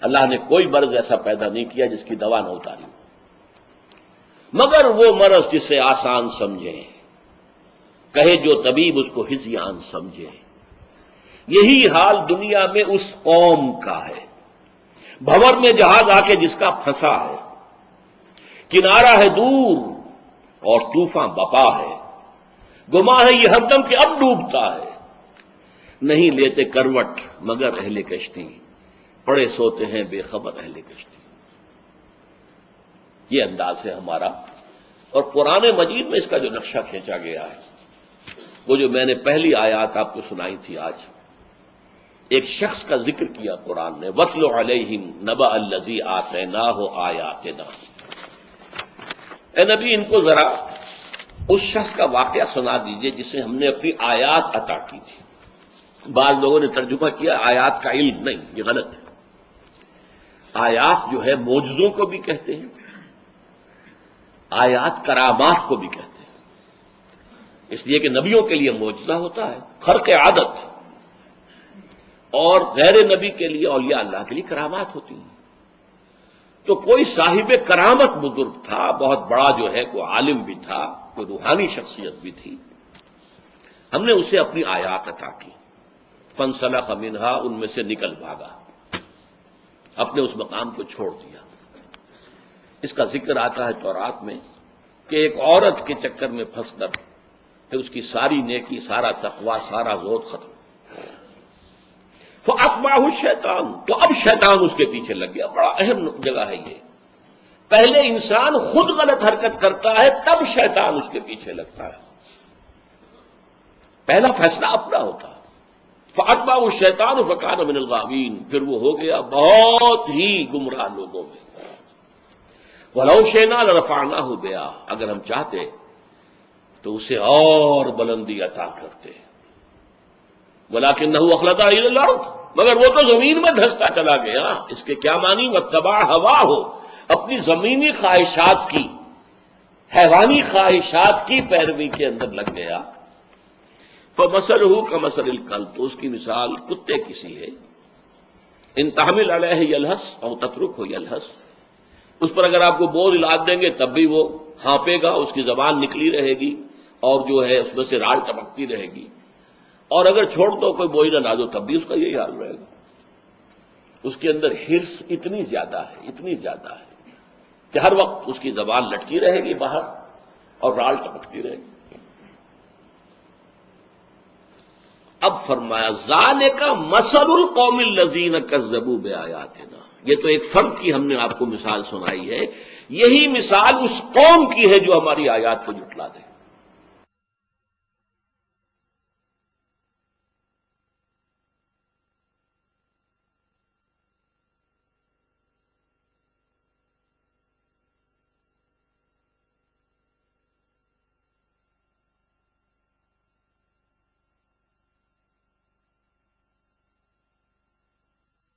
A: اللہ نے کوئی مرض ایسا پیدا نہیں کیا جس کی دوا نہ اتاری، مگر وہ مرض جسے آسان سمجھے، کہے جو طبیب اس کو ہذیان سمجھے۔ یہی حال دنیا میں اس قوم کا ہے، بھنور میں جہاز آ کے جس کا پھنسا ہے، کنارہ ہے دور اور طوفان بپا ہے، گما ہے یہ ہردم کہ اب ڈوبتا ہے، نہیں لیتے کروٹ مگر اہل کشتی، پڑے سوتے ہیں بے خبر اہل کشتی۔ یہ انداز ہے ہمارا، اور قرآن مجید میں اس کا جو نقشہ کھینچا گیا ہے، وہ جو میں نے پہلی آیات آپ کو سنائی تھی آج، ایک شخص کا ذکر کیا قرآن نے، وَاتْلُ عَلَيْهِمْ نَبَأَ الَّذِي آتَيْنَاهُ آيَاتِنَا۔ اے نبی ان کو ذرا اس شخص کا واقعہ سنا دیجئے جسے ہم نے اپنی آیات عطا کی تھی۔ بعض لوگوں نے ترجمہ کیا آیات کا علم، نہیں، یہ غلط ہے۔ آیات جو ہے معجزوں کو بھی کہتے ہیں، آیات کرامات کو بھی کہتے ہیں، اس لیے کہ نبیوں کے لیے معجزہ ہوتا ہے، خرق عادت، اور غیر نبی کے لیے، اولیاء اللہ کے لیے کرامات ہوتی ہیں۔ تو کوئی صاحب کرامت بزرگ تھا، بہت بڑا جو ہے، کوئی عالم بھی تھا، کوئی روحانی شخصیت بھی تھی، ہم نے اسے اپنی آیات عطا کی، فانسلخ منہا، ان میں سے نکل بھاگا، اپنے اس مقام کو چھوڑ دیا۔ اس کا ذکر آتا ہے تورات میں کہ ایک عورت کے چکر میں پھنس کر پھر اس کی ساری نیکی، سارا تقوی، سارا زہد ختم۔ فَأَتْبَعَهُ الشَّيْطَانُ، تو اب شیطان اس کے پیچھے لگ گیا۔ بڑا اہم جگہ ہے یہ، پہلے انسان خود غلط حرکت کرتا ہے، تب شیطان اس کے پیچھے لگتا ہے، پہلا فیصلہ اپنا ہوتا ہے۔ فَأَتْبَعَهُ الشَّيْطَانُ فَكَانَ مِنَ الْغَاوِينَ، پھر وہ ہو گیا بہت ہی گمراہ لوگوں میں۔ وَلَوْ شِئْنَا لَرَفَعْنَاهُ بِهَا، اگر ہم چاہتے تو اسے اور بلندی عطا کرتے، وَلَكِنَّهُ أَخْلَدَ إِلَى الْأَرْضِ، مگر وہ تو زمین میں دھستا چلا گیا۔ اس کے کیا معنی؟ وَاتَّبَعَ هَوَاهُ، اپنی زمینی خواہشات کی حیوانی خواہشات کی پیروی کے اندر لگ گیا، فمثلہ کمثل الکلب، تو اس کی مثال کتے کی سی ہے، ان تحمل علیہ یلہث او تترکہ یلہث، اس پر اگر آپ کو بوجھ لاد دیں گے تب بھی وہ ہانپے گا، اس کی زبان نکلی رہے گی اور جو ہے اس میں سے راڑ ٹپکتی رہے گی، اور اگر چھوڑ دو کوئی بوجھ نہ ڈالو تب بھی اس کا یہی حال رہے گا۔ اس کے اندر ہرس اتنی زیادہ ہے کہ ہر وقت اس کی زبان لٹکی رہے گی باہر اور راڑ ٹپکتی رہے گی۔ اب فرمایا ذالک مثل القوم الذین کذبوا بآیاتنا، یہ تو ایک فرد کی ہم نے آپ کو مثال سنائی ہے، یہی مثال اس قوم کی ہے جو ہماری آیات کو جھٹلا دے۔